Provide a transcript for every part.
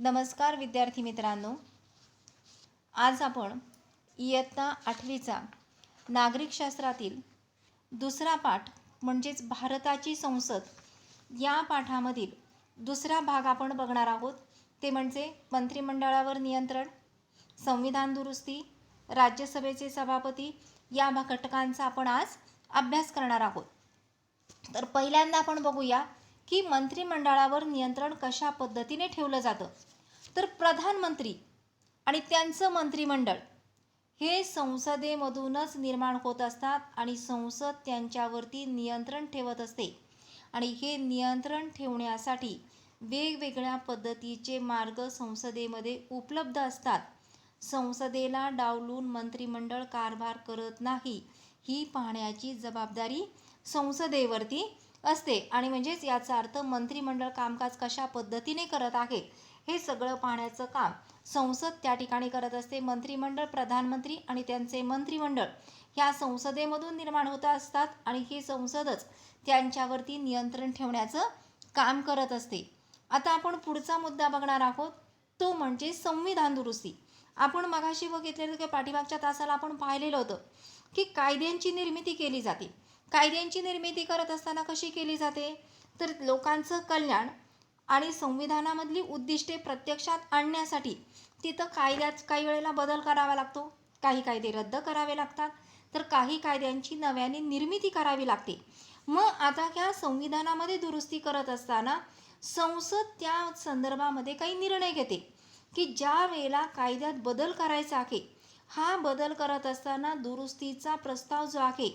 नमस्कार विद्यार्थी मित्रांनो, आज आपण इयत्ता 8वीचा नागरिकशास्त्रातील दुसरा पाठ म्हणजेच भारताची संसद या पाठामधील दुसरा भाग आपण बघणार आहोत. ते म्हणजे मंत्रिमंडळावर नियंत्रण, संविधान दुरुस्ती, राज्यसभेचे सभापती या घटकांचा आपण आज अभ्यास करणार आहोत. तर पहिल्यांदा आपण बघूया की मंत्रिमंडळावर नियंत्रण कशा पद्धतीने ठेवलं जातं. तर प्रधानमंत्री आणि त्यांचं मंत्रिमंडळ हे संसदेमधूनच निर्माण होत असतात आणि संसद त्यांच्यावरती नियंत्रण ठेवत असते. आणि हे नियंत्रण ठेवण्यासाठी वेगवेगळ्या पद्धतीचे मार्ग संसदेमध्ये उपलब्ध असतात. संसदेला डावलून मंत्रिमंडळ कारभार करत नाही ही पाहण्याची जबाबदारी संसदेवरती असते. आणि म्हणजेच याचा अर्थ मंत्रिमंडळ कामकाज कशा पद्धतीने करत आहे हे सगळं पाहण्याचं काम संसद त्या ठिकाणी करत असते. मंत्रिमंडळ, प्रधानमंत्री आणि त्यांचे मंत्रिमंडळ ह्या संसदेमधून निर्माण होत असतात आणि ही संसदच त्यांच्यावरती नियंत्रण ठेवण्याचं काम करत असते. आता आपण पुढचा मुद्दा बघणार आहोत, तो म्हणजे संविधान दुरुस्ती. आपण मगाशी बघितलेलं की पाठीमागच्या तासाला आपण पाहिलेलं होतं की कायद्यांची निर्मिती केली जाते. कायद्यांची निर्मिती करत असताना कशी केली जाते, तर लोकांचं कल्याण आणि संविधानामधली उद्दिष्टे प्रत्यक्षात आणण्यासाठी तिथं कायद्यात काही वेळेला बदल करावा लागतो, काही कायदे रद्द करावे लागतात, तर काही कायद्यांची नव्याने निर्मिती करावी लागते. मग आता ह्या संविधानामध्ये दुरुस्ती करत असताना संसद त्या संदर्भामध्ये काही निर्णय घेते की ज्या वेळेला कायद्यात बदल करायचा आहे, हा बदल करत असताना दुरुस्तीचा प्रस्ताव जो आहे,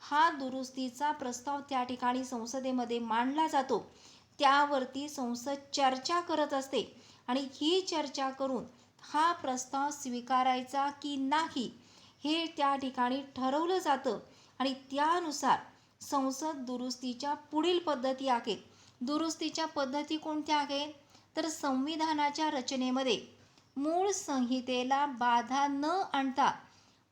हा दुरुस्तीचा प्रस्ताव त्या ठिकाणी संसदेमध्ये मांडला जातो. त्यावरती संसद चर्चा करत असते आणि ही चर्चा करून हा प्रस्ताव स्वीकारायचा की नाही हे त्या ठिकाणी ठरवलं जातं. आणि त्यानुसार संसद दुरुस्तीच्या पुढील पद्धती आहेत. दुरुस्तीच्या पद्धती कोणत्या आहेत, तर संविधानाच्या रचनेमध्ये मूळ संहितेला बाधा न आणता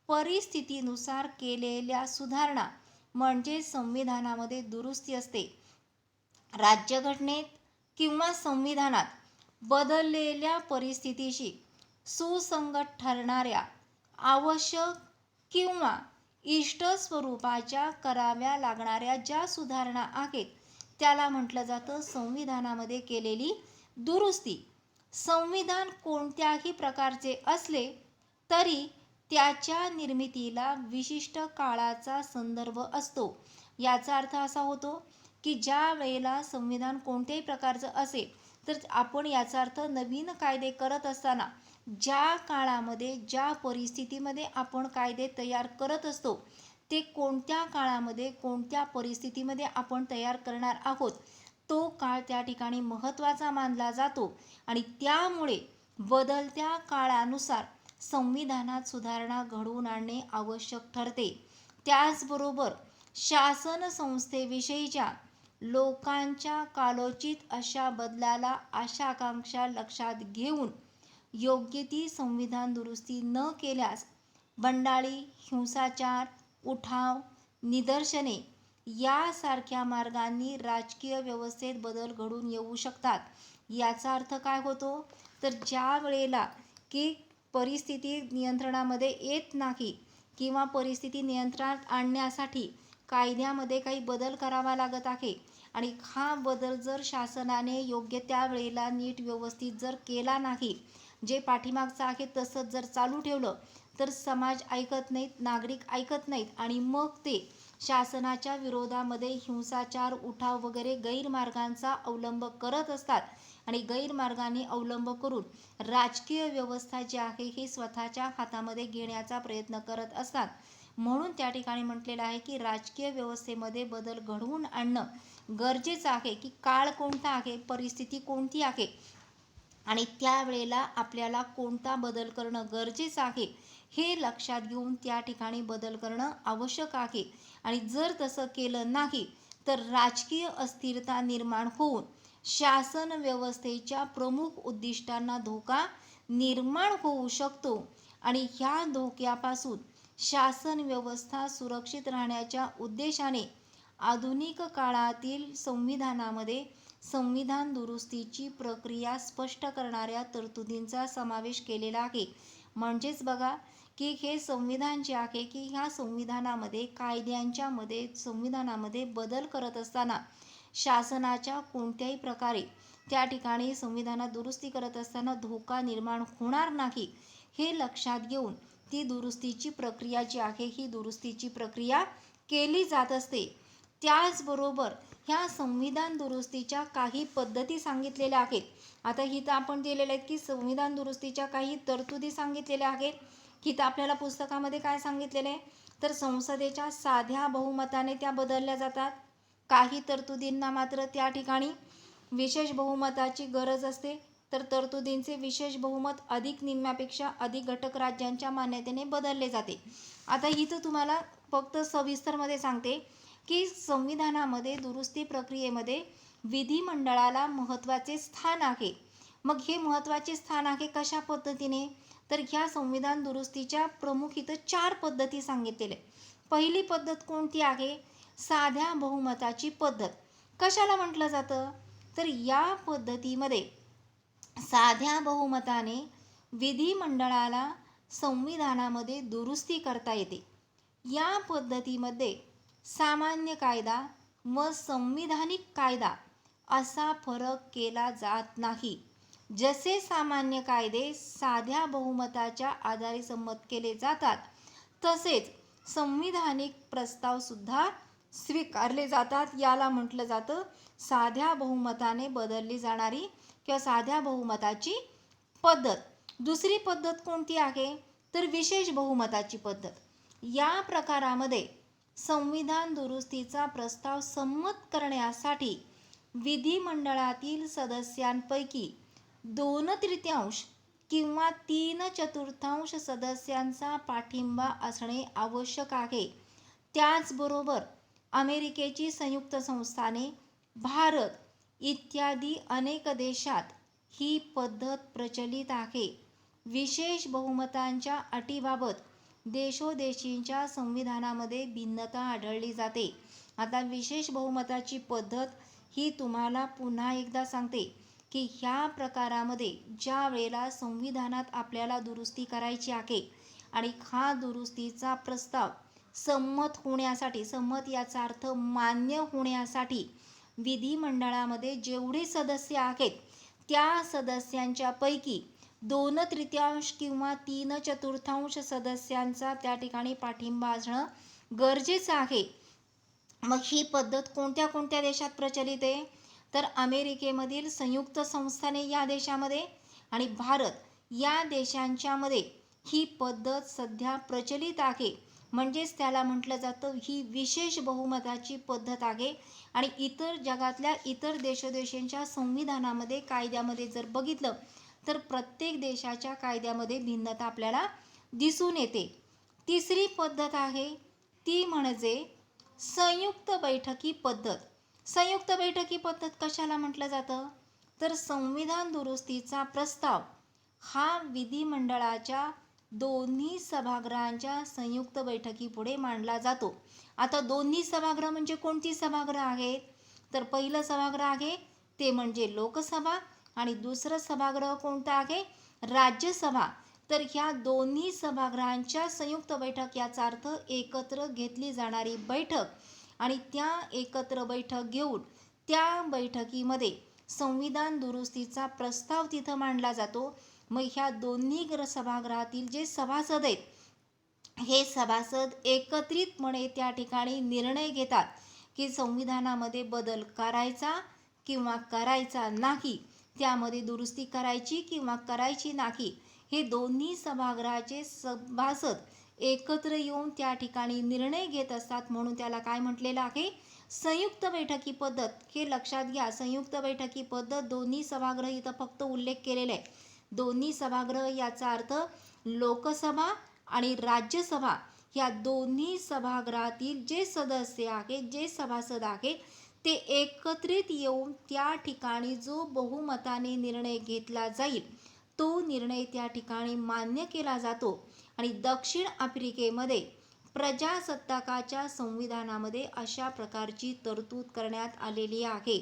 परिस्थितीनुसार केलेल्या सुधारणा म्हणजे संविधानामध्ये दुरुस्ती असते. राज्यघटनेत किंवा संविधानात बदललेल्या परिस्थितीशी सुसंगत ठरणाऱ्या आवश्यक किंवा इष्ट स्वरूपाच्या कराव्या लागणाऱ्या ज्या सुधारणा आहेत त्याला म्हटलं जातं संविधानामध्ये केलेली दुरुस्ती. संविधान कोणत्याही प्रकारचे असले तरी त्याच्या निर्मितीला विशिष्ट काळाचा संदर्भ असतो. याचा अर्थ असा होतो की ज्या वेळेला संविधान कोणत्याही प्रकारचं असेल तर आपण याचा अर्थ नवीन कायदे करत असताना ज्या काळामध्ये ज्या परिस्थितीमध्ये आपण कायदे तयार करत असतो ते कोणत्या काळामध्ये कोणत्या परिस्थितीमध्ये आपण तयार करणार आहोत तो काळ त्या ठिकाणी महत्त्वाचा मानला जातो. आणि त्यामुळे बदलत्या काळानुसार संविधानात सुधारणा घडवून आणणे आवश्यक ठरते. त्याचबरोबर शासन संस्थेविषयीच्या लोकांच्या कालोचित अशा बदलाला आशाकांक्षा लक्षात घेऊन योग्य ती संविधान दुरुस्ती न केल्यास बंडाळी, हिंसाचार, उठाव, निदर्शने यासारख्या मार्गांनी राजकीय व्यवस्थेत बदल घडून येऊ शकतात. याचा अर्थ काय होतो, तर ज्या वेळेला की परिस्थिती नियंत्रणामध्ये येत नाही किंवा परिस्थिती नियंत्रणात आणण्यासाठी कायद्यामध्ये काही बदल करावा लागत आहे आणि हा बदल जर शासनाने योग्य त्या वेळेला नीट व्यवस्थित जर केला नाही, जे पाठीमागचं आहे तसंच जर चालू ठेवलं तर समाज ऐकत नाहीत, नागरिक ऐकत नाहीत आणि मग ते शासनाच्या विरोधामध्ये हिंसाचार, उठाव वगैरे गैरमार्गांचा अवलंब करत असतात आणि गैरमार्गाने अवलंब करून राजकीय व्यवस्था जी आहे ही स्वतःच्या हातामध्ये घेण्याचा प्रयत्न करत असतात. म्हणून त्या ठिकाणी म्हटलेलं आहे की राजकीय व्यवस्थेमध्ये बदल घडवून आणणं गरजेचं आहे की काळ कोणता आहे, परिस्थिती कोणती आहे आणि त्यावेळेला आपल्याला कोणता बदल करणं गरजेचं आहे हे लक्षात घेऊन त्या ठिकाणी बदल करणं आवश्यक आहे. आणि जर तसं केलं नाही तर राजकीय अस्थिरता निर्माण होऊन शासन व्यवस्थेच्या प्रमुख उद्दिष्टांना धोका निर्माण होऊ शकतो. आणि ह्या धोक्यापासून शासन व्यवस्था सुरक्षित राहण्याच्या उद्देशाने आधुनिक काळातील संविधानामध्ये संविधान दुरुस्तीची प्रक्रिया स्पष्ट करणाऱ्या तरतुदींचा समावेश केलेला आहे. म्हणजेच बघा की हे संविधान जे आहे की ह्या संविधानामध्ये कायद्यांच्यामध्ये संविधानामध्ये बदल करत असताना शासनाच्या कोणत्याही प्रकारे त्या ठिकाणी संविधानात दुरुस्ती करत असताना धोका निर्माण होणार नाही हे लक्षात घेऊन ती दुरुस्तीची प्रक्रिया जी आहे ही दुरुस्तीची प्रक्रिया केली जात असते. त्याचबरोबर ह्या संविधान दुरुस्तीच्या काही पद्धती सांगितलेल्या आहेत. आता हिथं आपण दिलेले आहेत की संविधान दुरुस्तीच्या काही तरतुदी सांगितलेल्या आहेत. हिथं आपल्याला पुस्तकामध्ये काय सांगितलेलं आहे तर संसदेच्या साध्या बहुमताने त्या बदलल्या जातात. काही तरतुदींना मात्र त्या ठिकाणी विशेष बहुमताची गरज असते. तर तरतुदींचे विशेष बहुमत अधिक निम्म्यापेक्षा अधिक घटक राज्यांच्या मान्यतेने बदलले जाते. आता इथं तुम्हाला फक्त सविस्तरमध्ये सांगते की संविधानामध्ये दुरुस्ती प्रक्रियेमध्ये विधिमंडळाला महत्त्वाचे स्थान आहे. मग हे महत्त्वाचे स्थान आहे कशा पद्धतीने तर ह्या संविधान दुरुस्तीच्या प्रमुख इथं 4 पद्धती सांगितलेल्या. पहिली पद्धत कोणती आहे साध्या बहुमताची पद्धत. कशाला म्हटलं जातं तर या पद्धतीमध्ये साध्या बहुमताने विधिमंडळाला संविधानामध्ये दुरुस्ती करता येते. या पद्धतीमध्ये सामान्य कायदा व संविधानिक कायदा असा फरक केला जात नाही. जसे सामान्य कायदे साध्या बहुमताच्या आधारे संमत केले जातात तसेच संविधानिक प्रस्ताव सुद्धा स्वीकारले जातात. याला म्हटलं जातं साध्या बहुमताने बदलली जाणारी किंवा साध्या बहुमताची पद्धत. दुसरी पद्धत कोणती आहे तर विशेष बहुमताची पद्धत. या प्रकारामध्ये संविधान दुरुस्तीचा प्रस्ताव संमत करण्यासाठी विधिमंडळातील सदस्यांपैकी 2/3 किंवा 3/4 सदस्यांचा पाठिंबा असणे आवश्यक आहे. त्याचबरोबर अमेरिकेची संयुक्त संस्थाने, भारत इत्यादी अनेक देशात ही पद्धत प्रचलित आहे. विशेष बहुमतांच्या अटीबाबत देशोदेशींच्या संविधानामध्ये भिन्नता आढळली जाते. आता विशेष बहुमताची पद्धत ही तुम्हाला पुन्हा एकदा सांगते की ह्या प्रकारामध्ये ज्या वेळेला संविधानात आपल्याला दुरुस्ती करायची आहे आणि हा दुरुस्तीचा प्रस्ताव संमत होण्यासाठी, संमत याचा अर्थ मान्य होण्यासाठी विधिमंडळामध्ये जेवढे सदस्य आहेत त्या सदस्यांच्या पैकी 2/3 किंवा 3/4 सदस्यांचा त्या ठिकाणी पाठिंबा असणं गरजेचं आहे. मग ही पद्धत कोणत्या कोणत्या देशात प्रचलित आहे तर अमेरिकेमधील संयुक्त संस्थाने या देशामध्ये आणि भारत या देशांच्यामध्ये ही पद्धत सध्या प्रचलित आहे. म्हणजेच त्याला म्हटलं जातं ही विशेष बहुमताची पद्धत आहे. आणि इतर जगातल्या इतर देशोदेशांच्या संविधानामध्ये कायद्यामध्ये जर बघितलं तर प्रत्येक देशाच्या कायद्यामध्ये भिन्नता आपल्याला दिसून येते. तिसरी पद्धत आहे ती म्हणजे संयुक्त बैठकी पद्धत. संयुक्त बैठकी पद्धत कशाला म्हटलं जातं तर संविधान दुरुस्तीचा प्रस्ताव हा विधिमंडळाच्या दोन्ही सभागृहांच्या संयुक्त बैठकीपुढे मांडला जातो. आता दोन्ही सभागृह म्हणजे कोणती सभागृह आहेत तर पहिलं सभागृह आहे ते म्हणजे लोकसभा आणि दुसरं सभागृह कोणतं आहे राज्यसभा. तर ह्या दोन्ही सभागृहांच्या संयुक्त बैठक याचा अर्थ एकत्र घेतली जाणारी बैठक आणि त्या एकत्र बैठक घेऊन त्या बैठकीमध्ये संविधान दुरुस्तीचा प्रस्ताव तिथं मांडला जातो. मग ह्या दोन्ही सभागृहातील जे सभासद आहेत हे सभासद एकत्रितपणे त्या ठिकाणी निर्णय घेतात की संविधानामध्ये बदल करायचा किंवा करायचा नाही, त्यामध्ये दुरुस्ती करायची किंवा करायची नाही. हे दोन्ही सभागृहाचे सभासद एकत्र येऊन त्या ठिकाणी निर्णय घेत असतात म्हणून त्याला काय म्हटलेलं आहे संयुक्त बैठकी पद्धत. हे लक्षात घ्या संयुक्त बैठकी पद्धत दोन्ही सभागृह इथं फक्त उल्लेख केलेला आहे. दोन्ही सभागृह याचा अर्थ लोकसभा आणि राज्यसभा या दोन्ही सभागृहातील जे सदस्य आहेत जे सभासद आहेत ते एकत्रित येऊन त्या ठिकाणी जो बहुमताने निर्णय घेतला जाईल तो निर्णय त्या ठिकाणी मान्य केला जातो. आणि दक्षिण आफ्रिकेमध्ये प्रजासत्ताकाच्या संविधानामध्ये अशा प्रकारची तरतूद करण्यात आलेली आहे.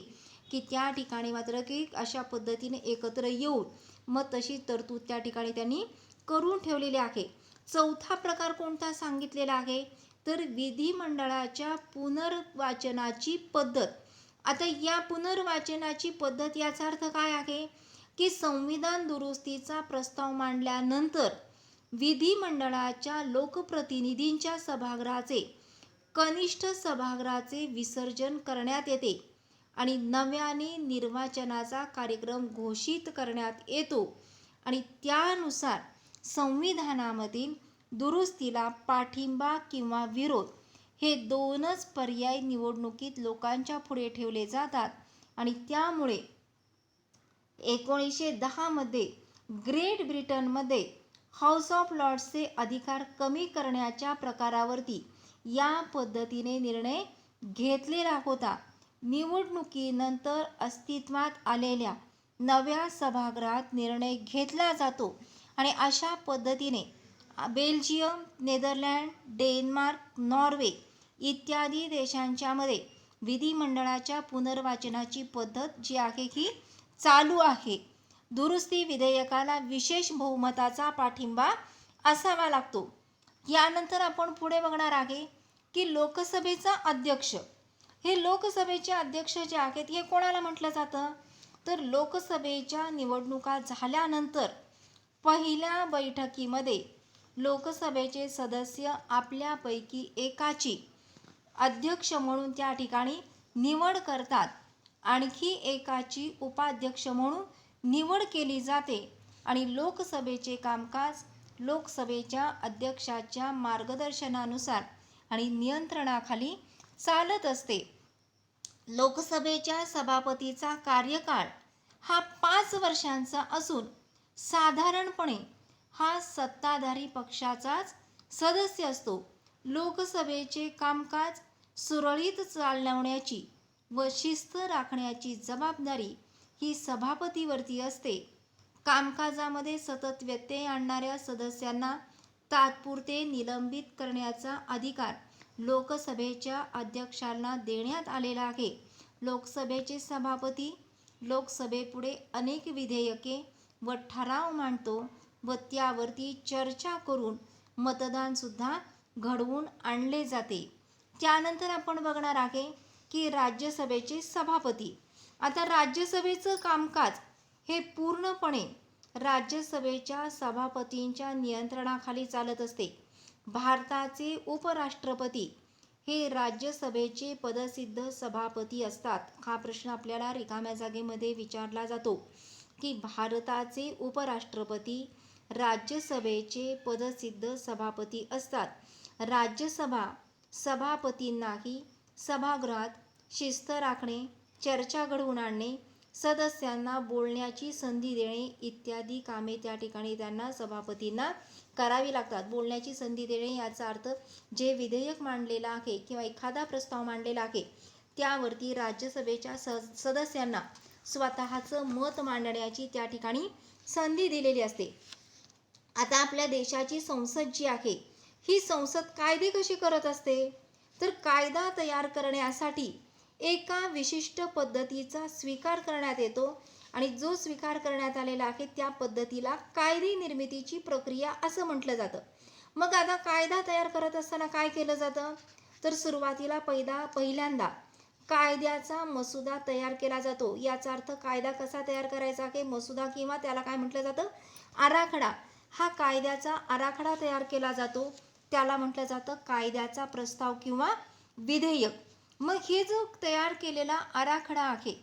की त्या ठिकाणी मात्र की अशा पद्धतीने एकत्र येऊन मग तशी तरतूद त्या ठिकाणी त्यांनी करून ठेवलेली आहे. चौथा प्रकार कोणता सांगितलेला आहे, तर विधिमंडळाच्या पुनर्वाचनाची पद्धत. आता या पुनर्वाचनाची पद्धत याचा अर्थ काय आहे, की संविधान दुरुस्तीचा प्रस्ताव मांडल्यानंतर विधिमंडळाच्या लोकप्रतिनिधींच्या सभागृहाचे कनिष्ठ सभागृहाचे विसर्जन करण्यात येते आणि नव्याने निर्वाचनाचा कार्यक्रम घोषित करण्यात येतो आणि त्यानुसार संविधानामधील दुरुस्तीला पाठिंबा किंवा विरोध हे दोनच पर्याय निवडणुकीत लोकांच्या पुढे ठेवले जातात आणि त्यामुळे 1910 मध्ये ग्रेट ब्रिटनमध्ये हाऊस ऑफ लॉर्ड्सचे अधिकार कमी करण्याच्या प्रकारावरती या पद्धतीने निर्णय घेतलेला होता. निवडणुकीनंतर अस्तित्वात आलेल्या नव्या सभागृहात निर्णय घेतला जातो आणि अशा पद्धतीने बेल्जियम, नेदरलँड, डेन्मार्क, नॉर्वे इत्यादी देशांच्या मध्ये विधिमंडळाच्या पुनर्वाचनाची पद्धत जी आहे ही चालू आहे. दुरुस्ती विधेयकाला विशेष बहुमताचा पाठिंबा असावा लागतो. यानंतर आपण पुढे बघणार आहे की लोकसभेचा अध्यक्ष. हे लोकसभेचे अध्यक्ष जे आहेत हे कोणाला म्हटलं जातं, तर लोकसभेच्या निवडणुका झाल्यानंतर पहिल्या बैठकीमध्ये लोकसभेचे सदस्य आपल्यापैकी एकाची अध्यक्ष म्हणून त्या ठिकाणी निवड करतात, आणखी एकाची उपाध्यक्ष म्हणून निवड केली जाते आणि लोकसभेचे कामकाज लोकसभेच्या अध्यक्षाच्या मार्गदर्शनानुसार आणि नियंत्रणाखाली चालत असते. लोकसभेच्या सभापतीचा कार्यकाळ हा 5 वर्षांचा असून साधारणपणे हा सत्ताधारी पक्षाचाच सदस्य असतो. लोकसभेचे कामकाज सुरळीत चालवण्याची व शिस्त राखण्याची जबाबदारी ही सभापतीवरती असते. कामकाजामध्ये सतत व्यत्यय आणणाऱ्या सदस्यांना तात्पुरते निलंबित करण्याचा अधिकार लोकसभेच्या अध्यक्षांना देण्यात आलेला आहे. लोकसभेचे सभापती लोकसभेपुढे अनेक विधेयके व ठराव मांडतो व त्यावरती चर्चा करून मतदानसुद्धा घडवून आणले जाते. त्यानंतर आपण बघणार आहे की राज्यसभेचे सभापती. आता राज्यसभेचं कामकाज हे पूर्णपणे राज्यसभेच्या सभापतींच्या नियंत्रणाखाली चालत असते. भारताचे उपराष्ट्रपती हे राज्यसभेचे पदसिद्ध सभापती असतात. हा प्रश्न आपल्याला रिकाम्या जागेमध्ये विचारला जातो की भारताचे उपराष्ट्रपती राज्यसभेचे पदसिद्ध सभापती असतात. राज्यसभा सभापतींनाही सभागृहात शिस्त राखणे, चर्चा घडवून आणणे, सदस्यांना बोलण्याची संधी देणे इत्यादी कामे त्या ठिकाणी त्यांना सभापतींना करावी लागतात. बोलण्याची संधी देणे याचा अर्थ जे विधेयक मांडलेलं आहे किंवा एखादा प्रस्ताव मांडलेला आहे त्यावरती राज्यसभेच्या सदस्यांना स्वतःचं मत मांडण्याची त्या ठिकाणी संधी दिलेली असते. आता आपल्या देशाची संसद जी आहे ही संसद कायदे कशी करत असते, तर कायदा तयार करण्यासाठी एका विशिष्ट पद्धतीचा स्वीकार करण्यात येतो आणि जो स्वीकार करण्यात आलेला आहे त्या पद्धतीला कायदे निर्मितीची प्रक्रिया असं म्हटलं जातं. मग आता कायदा तयार करत असताना काय केलं जातं, तर सुरुवातीला पहिल्यांदा कायद्याचा मसुदा तयार केला जातो. याचा अर्थ कायदा कसा तयार करायचा आहे, मसुदा किंवा त्याला काय म्हटलं जातं, आराखडा. हा कायद्याचा आराखडा तयार केला जातो, त्याला म्हटलं जातं कायद्याचा प्रस्ताव किंवा विधेयक. मग हे जो तयार केलेला आराखडा आहे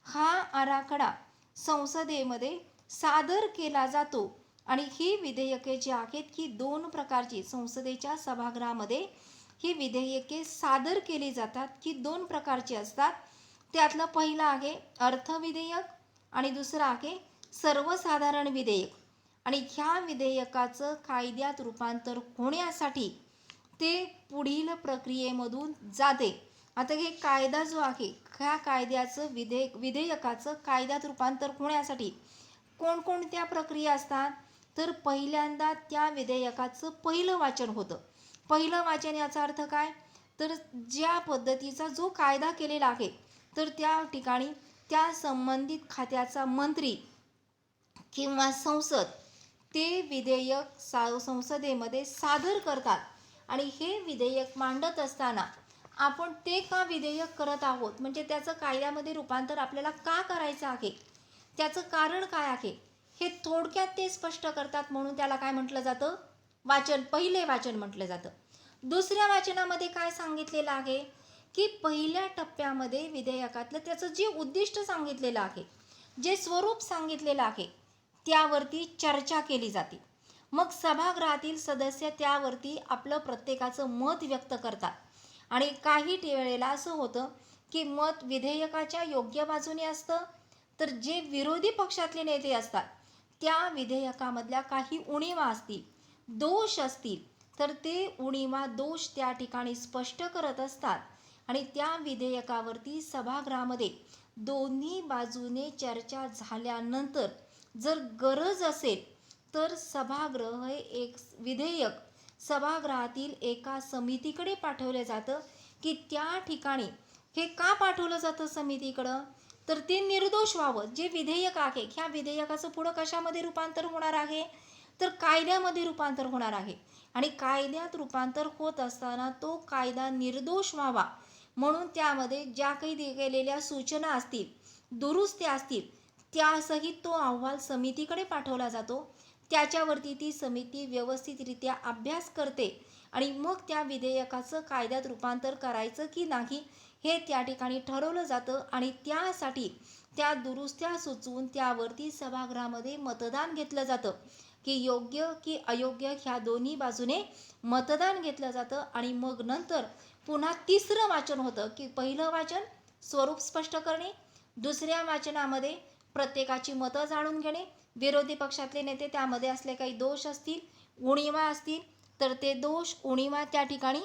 हा आराखडा संसदेमध्ये सादर केला जातो आणि ही विधेयके जी आहेत ही 2 प्रकारची संसदेच्या सभागृहामध्ये ही विधेयके सादर केली जातात की 2 प्रकारची असतात. त्यातलं पहिलं आहे अर्थविधेयक आणि दुसरं आहे सर्वसाधारण विधेयक. आणि ह्या विधेयकाचं कायद्यात रूपांतर होण्यासाठी ते पुढील प्रक्रियेमधून जाते. आता हे कायदा जो आहे ह्या कायद्याचं विधेयकाचं कायद्यात रूपांतर होण्यासाठी कोणकोणत्या प्रक्रिया असतात, तर पहिल्यांदा त्या विधेयकाचं पहिलं वाचन होतं. पहिलं वाचन याचा अर्थ काय, तर ज्या पद्धतीचा जो कायदा केलेला आहे तर त्या ठिकाणी त्या संबंधित खात्याचा मंत्री किंवा संसद ते विधेयक संसदेमध्ये सादर करतात आणि हे विधेयक मांडत असताना आपण ते का विधेयक करत आहोत, म्हणजे त्याचं कायद्यामध्ये रूपांतर आपल्याला का करायचं आहे, त्याचं कारण काय आहे, हे थोडक्यात ते स्पष्ट करतात. म्हणून त्याला काय म्हटलं जातं, वाचन, पहिले वाचन म्हटलं जातं. दुसऱ्या वाचनामध्ये काय सांगितलेलं आहे की पहिल्या टप्प्यामध्ये विधेयकातलं त्याचं जे उद्दिष्ट सांगितलेलं आहे, जे स्वरूप सांगितलेलं आहे, त्यावरती चर्चा केली जाते. मग सभागृहातील सदस्य त्यावरती आपलं प्रत्येकाचं मत व्यक्त करतात आणि काही वेळेला असं होतं की मत विधेयकाच्या योग्य बाजूने असतं, तर जे विरोधी पक्षातले नेते असतात त्या विधेयकामधल्या काही उणीवा असतील, दोष असतील, तर ते उणीवा दोष त्या ठिकाणी स्पष्ट करत असतात आणि त्या विधेयकावरती सभागृहामध्ये दोन्ही बाजूने चर्चा झाल्यानंतर जर गरज असेल तर सभागृह हे एक विधेयक सभागृहातील एका समितीकडे पाठवलं जातं की त्या ठिकाणी हे का पाठवलं जातं समितीकडं, तर ते निर्दोष व्हावं. जे विधेयक आहे ह्या विधेयकाचं पुढं कशामध्ये रूपांतर होणार आहे, तर कायद्यामध्ये रूपांतर होणार आहे आणि कायद्यात रूपांतर होत असताना तो कायदा निर्दोष व्हावा म्हणून त्यामध्ये ज्या काही केलेल्या सूचना असतील, दुरुस्त्या असतील, त्यासहित तो अहवाल समितीकडे पाठवला जातो. त्याच्यावरती ती समिती व्यवस्थितरित्या अभ्यास करते आणि मग त्या विधेयकाचं कायद्यात रूपांतर करायचं की नाही हे त्या ठिकाणी ठरवलं जातं आणि त्यासाठी त्या दुरुस्त्या सुचवून त्यावरती सभागृहामध्ये मतदान घेतलं जातं की योग्य की अयोग्य, ह्या दोन्ही बाजूने मतदान घेतलं जातं आणि मग नंतर पुन्हा तिसरं वाचन होतं की पहिलं वाचन स्वरूप स्पष्ट करणे, दुसऱ्या वाचनामध्ये प्रत्येकाची मतं जाणून घेणे, विरोधी पक्षातले नेते त्यामध्ये असले काही दोष असतील, उणीवा असतील, तर ते दोष उणीवा त्या ठिकाणी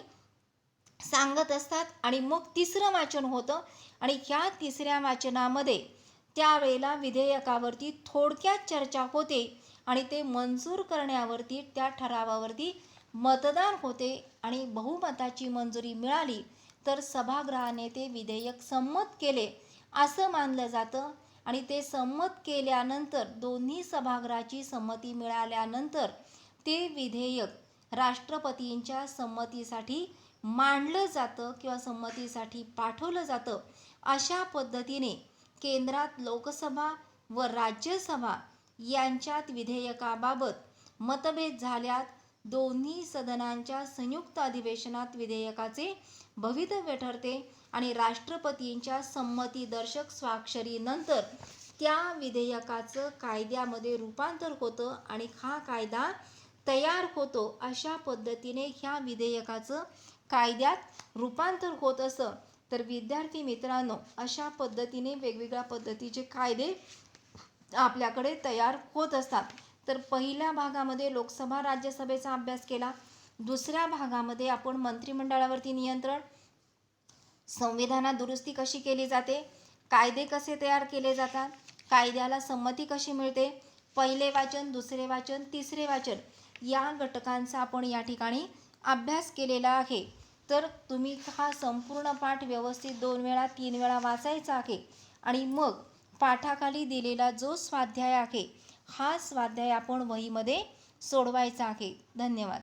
सांगत असतात आणि मग तिसरं वाचन होतं आणि ह्या तिसऱ्या वाचनामध्ये त्यावेळेला विधेयकावरती थोडक्यात चर्चा होते आणि ते मंजूर करण्यावरती त्या ठरावावरती मतदान होते आणि बहुमताची मंजुरी मिळाली तर सभागृहाने ते विधेयक संमत केले असं मानलं जातं आणि ते संमत केल्यानंतर दोन्ही सभागृहाची संमती मिळाल्यानंतर ते विधेयक राष्ट्रपतींच्या संमतीसाठी मांडलं जातं किंवा संमतीसाठी पाठवलं जातं. अशा पद्धतीने केंद्रात लोकसभा व राज्यसभा यांच्यात विधेयकाबाबत मतभेद झाल्यात दोन्ही सदनांच्या संयुक्त अधिवेशनात विधेयकाचे भवितव्य ठरते आणि राष्ट्रपतींच्या संमतीदर्शक स्वाक्षरीनंतर त्या विधेयकाचं कायद्यामध्ये रूपांतर होतं आणि हा कायदा तयार होतो. अशा पद्धतीने ह्या विधेयकाचं कायद्यात रूपांतर होत असं. तर विद्यार्थी मित्रांनो, अशा पद्धतीने वेगवेगळ्या पद्धतीचे कायदे आपल्याकडे तयार होत असतात. तर पहिल्या भागामध्ये लोकसभा राज्यसभेचा अभ्यास केला, दुसऱ्या भागामध्ये आपण मंत्रिमंडळावरती नियंत्रण, संविधानात दुरुस्ती कशी केली जाते, कायदे कसे तयार केले जातात, कायद्याला संमती कशी मिळते, पहिले वाचन, दुसरे वाचन, तिसरे वाचन या घटकांचा आपण या ठिकाणी अभ्यास केलेला आहे. तर तुम्ही हा संपूर्ण पाठ व्यवस्थित 2 वेळा 3 वेळा वाचायचा आहे आणि मग पाठाखाली दिलेला जो स्वाध्याय आहे हा स्वाध्याय आपण वहीमध्ये सोडवायचा आहे. धन्यवाद.